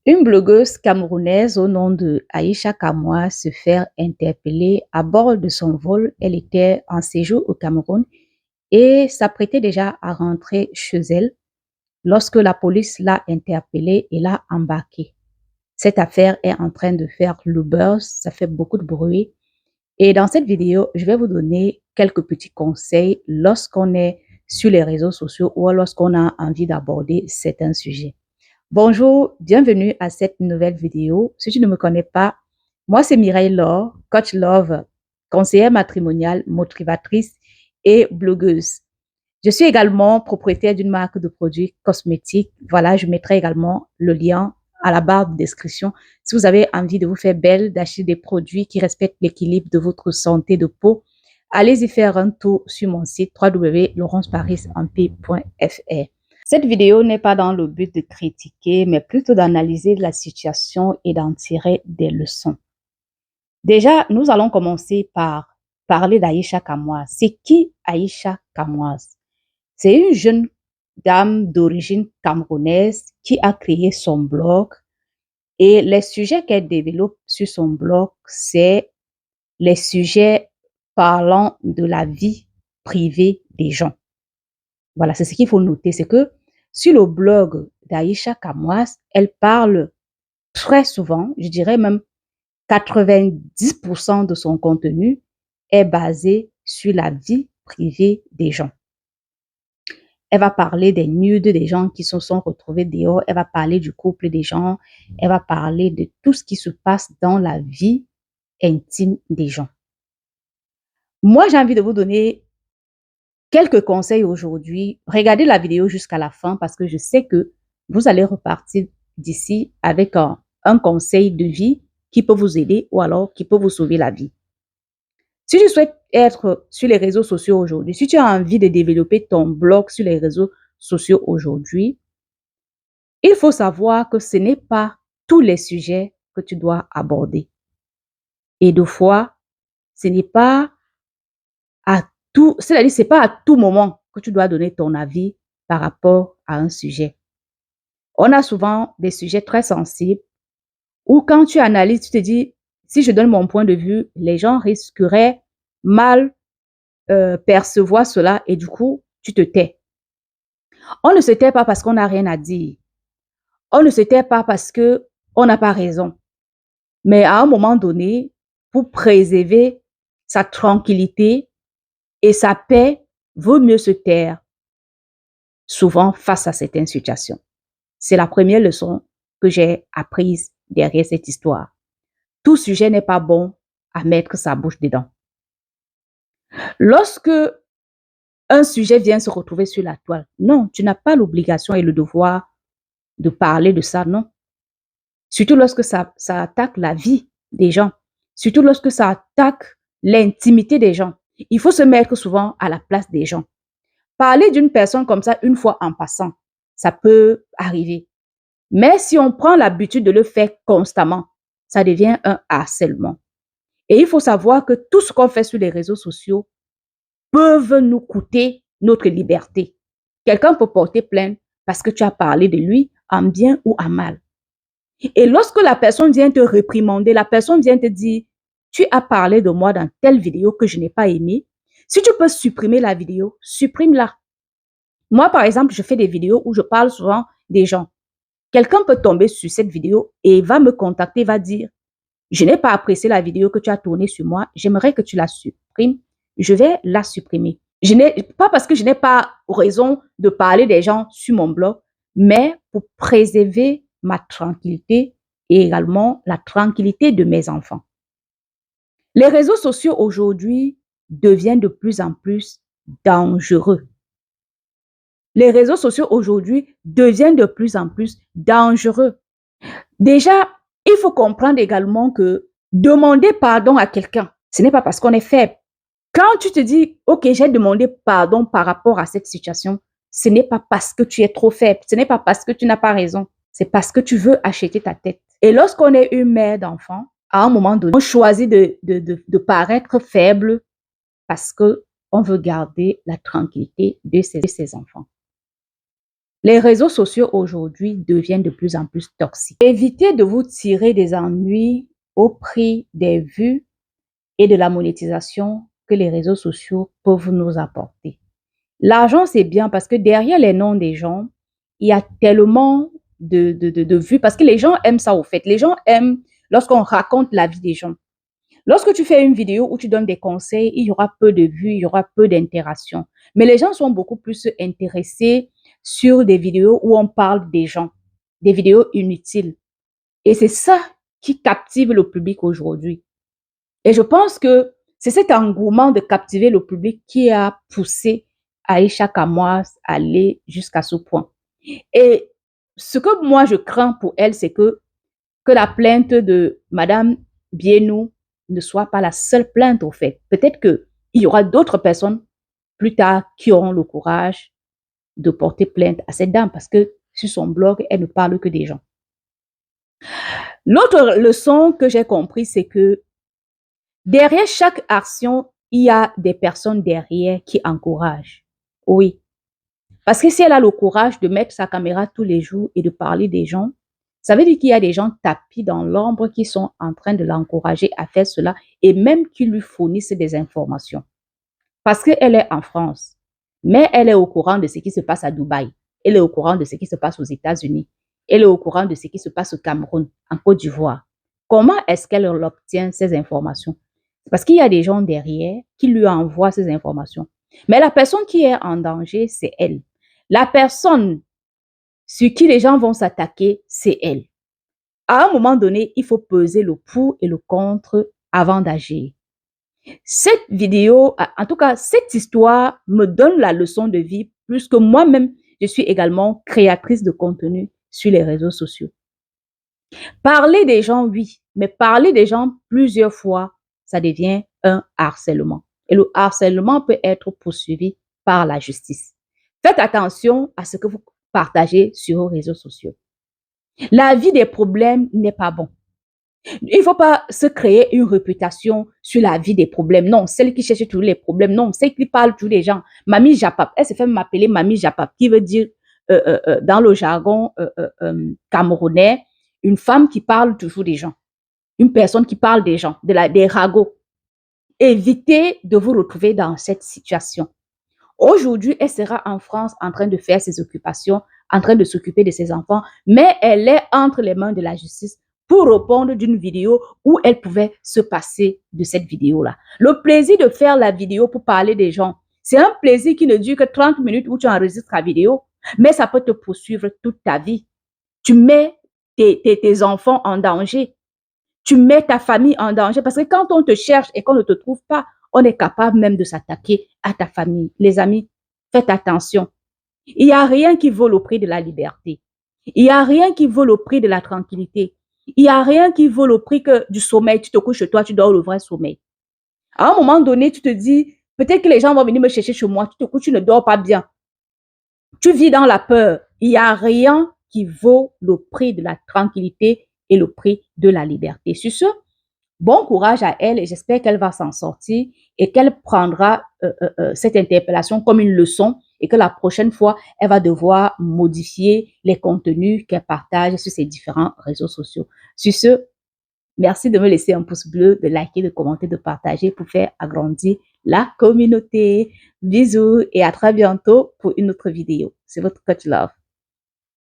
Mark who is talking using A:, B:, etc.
A: Une blogueuse camerounaise au nom de Aïcha Kamwa se fait interpeller à bord de son vol. Elle était en séjour au Cameroun et s'apprêtait déjà à rentrer chez elle lorsque la police l'a interpellée et l'a embarquée. Cette affaire est en train de faire le buzz, ça fait beaucoup de bruit. Et dans cette vidéo, je vais vous donner quelques petits conseils lorsqu'on est sur les réseaux sociaux ou lorsqu'on a envie d'aborder certains sujets. Bonjour, bienvenue à cette nouvelle vidéo. Si tu ne me connais pas, moi c'est Mireille Laure, coach love, conseillère matrimoniale, motivatrice et blogueuse. Je suis également propriétaire d'une marque de produits cosmétiques. Voilà, je mettrai également le lien à la barre de description. Si vous avez envie de vous faire belle, d'acheter des produits qui respectent l'équilibre de votre santé de peau, allez-y faire un tour sur mon site www.laurenceparisamp.fr. Cette vidéo n'est pas dans le but de critiquer, mais plutôt d'analyser la situation et d'en tirer des leçons. Déjà, nous allons commencer par parler d'Aïcha Kamwa. C'est qui Aïcha Kamwa? C'est une jeune dame d'origine camerounaise qui a créé son blog et les sujets qu'elle développe sur son blog, c'est les sujets parlant de la vie privée des gens. Voilà, c'est ce qu'il faut noter, c'est que sur le blog d'Aïcha Kamwa, elle parle très souvent, je dirais même 90% de son contenu est basé sur la vie privée des gens. Elle va parler des nudes des gens qui se sont retrouvés dehors, elle va parler du couple des gens, elle va parler de tout ce qui se passe dans la vie intime des gens. Moi, j'ai envie de vous donner quelques conseils aujourd'hui. Regardez la vidéo jusqu'à la fin parce que je sais que vous allez repartir d'ici avec un conseil de vie qui peut vous aider ou alors qui peut vous sauver la vie. Si tu souhaites être sur les réseaux sociaux aujourd'hui, si tu as envie de développer ton blog sur les réseaux sociaux aujourd'hui, il faut savoir que ce n'est pas tous les sujets que tu dois aborder. Et deux fois, ce n'est pas à tout, c'est-à-dire c'est pas à tout moment que tu dois donner ton avis par rapport à un sujet. On a souvent des sujets très sensibles où quand tu analyses, tu te dis, si je donne mon point de vue, les gens risqueraient mal percevoir cela et du coup, tu te tais. On ne se tait pas parce qu'on n'a rien à dire. On ne se tait pas parce que on n'a pas raison. Mais à un moment donné, pour préserver sa tranquillité et sa paix, vaut mieux se taire souvent face à certaines situations. C'est la première leçon que j'ai apprise derrière cette histoire. Tout sujet n'est pas bon à mettre sa bouche dedans. Lorsque un sujet vient se retrouver sur la toile, non, tu n'as pas l'obligation et le devoir de parler de ça, non. Surtout lorsque ça attaque la vie des gens, surtout lorsque ça attaque l'intimité des gens. Il faut se mettre souvent à la place des gens. Parler d'une personne comme ça une fois en passant, ça peut arriver. Mais si on prend l'habitude de le faire constamment, ça devient un harcèlement. Et il faut savoir que tout ce qu'on fait sur les réseaux sociaux peut nous coûter notre liberté. Quelqu'un peut porter plainte parce que tu as parlé de lui en bien ou en mal. Et lorsque la personne vient te réprimander, la personne vient te dire, tu as parlé de moi dans telle vidéo que je n'ai pas aimée. Si tu peux supprimer la vidéo, supprime-la. Moi, par exemple, je fais des vidéos où je parle souvent des gens. Quelqu'un peut tomber sur cette vidéo et va me contacter, va dire, je n'ai pas apprécié la vidéo que tu as tournée sur moi, j'aimerais que tu la supprimes. Je vais la supprimer. Pas parce que je n'ai pas raison de parler des gens sur mon blog, mais pour préserver ma tranquillité et également la tranquillité de mes enfants. Les réseaux sociaux aujourd'hui deviennent de plus en plus dangereux. Les réseaux sociaux aujourd'hui deviennent de plus en plus dangereux. Déjà, il faut comprendre également que demander pardon à quelqu'un, ce n'est pas parce qu'on est faible. Quand tu te dis, OK, j'ai demandé pardon par rapport à cette situation, ce n'est pas parce que tu es trop faible, ce n'est pas parce que tu n'as pas raison, c'est parce que tu veux acheter ta tête. Et lorsqu'on est une mère d'enfant, à un moment donné, on choisit de paraître faible parce qu'on veut garder la tranquillité de ses enfants. Les réseaux sociaux aujourd'hui deviennent de plus en plus toxiques. Évitez de vous tirer des ennuis au prix des vues et de la monétisation que les réseaux sociaux peuvent nous apporter. L'argent, c'est bien parce que derrière les noms des gens, il y a tellement de vues parce que les gens aiment ça au fait. Les gens aiment lorsqu'on raconte la vie des gens. Lorsque tu fais une vidéo où tu donnes des conseils, il y aura peu de vues, il y aura peu d'interactions. Mais les gens sont beaucoup plus intéressés sur des vidéos où on parle des gens, des vidéos inutiles. Et c'est ça qui captive le public aujourd'hui. Et je pense que c'est cet engouement de captiver le public qui a poussé Aïcha Kamoas à aller jusqu'à ce point. Et ce que moi je crains pour elle, c'est que la plainte de Madame Bienou ne soit pas la seule plainte au fait. Peut-être qu'il y aura d'autres personnes plus tard qui auront le courage de porter plainte à cette dame parce que sur son blog, elle ne parle que des gens. L'autre leçon que j'ai compris, c'est que derrière chaque action, il y a des personnes derrière qui encouragent. Oui. Parce que si elle a le courage de mettre sa caméra tous les jours et de parler des gens, ça veut dire qu'il y a des gens tapis dans l'ombre qui sont en train de l'encourager à faire cela et même qui lui fournissent des informations. Parce qu'elle est en France, mais elle est au courant de ce qui se passe à Dubaï. Elle est au courant de ce qui se passe aux États-Unis. Elle est au courant de ce qui se passe au Cameroun, en Côte d'Ivoire. Comment est-ce qu'elle obtient ces informations? Parce qu'il y a des gens derrière qui lui envoient ces informations. Mais la personne qui est en danger, c'est elle. La personne sur qui les gens vont s'attaquer, c'est elle. À un moment donné, il faut peser le pour et le contre avant d'agir. Cette vidéo, en tout cas, cette histoire me donne la leçon de vie plus que moi-même, je suis également créatrice de contenu sur les réseaux sociaux. Parler des gens, oui, mais parler des gens plusieurs fois, ça devient un harcèlement. Et le harcèlement peut être poursuivi par la justice. Faites attention à ce que vous partagez sur vos réseaux sociaux. La vie des problèmes n'est pas bon. Il ne faut pas se créer une réputation sur la vie des problèmes. Non, celle qui cherche tous les problèmes. Non, celle qui parle tous les gens. Mamie Japap. Elle se fait m'appeler Mamie Japap, qui veut dire, dans le jargon camerounais, une femme qui parle toujours des gens. Une personne qui parle des gens, des ragots. Évitez de vous retrouver dans cette situation. Aujourd'hui, elle sera en France en train de faire ses occupations, en train de s'occuper de ses enfants, mais elle est entre les mains de la justice pour répondre d'une vidéo où elle pouvait se passer de cette vidéo-là. Le plaisir de faire la vidéo pour parler des gens, c'est un plaisir qui ne dure que 30 minutes où tu enregistres la vidéo, mais ça peut te poursuivre toute ta vie. Tu mets tes enfants en danger. Tu mets ta famille en danger parce que quand on te cherche et qu'on ne te trouve pas, on est capable même de s'attaquer à ta famille. Les amis, faites attention. Il n'y a rien qui vaut le prix de la liberté. Il n'y a rien qui vaut le prix de la tranquillité. Il n'y a rien qui vaut le prix du sommeil. Tu te couches chez toi, tu dors le vrai sommeil. À un moment donné, tu te dis, peut-être que les gens vont venir me chercher chez moi. Tu te couches, tu ne dors pas bien. Tu vis dans la peur. Il n'y a rien qui vaut le prix de la tranquillité et le prix de la liberté. Sur ce, bon courage à elle et j'espère qu'elle va s'en sortir et qu'elle prendra cette interpellation comme une leçon et que la prochaine fois, elle va devoir modifier les contenus qu'elle partage sur ses différents réseaux sociaux. Sur ce, merci de me laisser un pouce bleu, de liker, de commenter, de partager pour faire agrandir la communauté. Bisous et à très bientôt pour une autre vidéo. C'est votre Coach Love.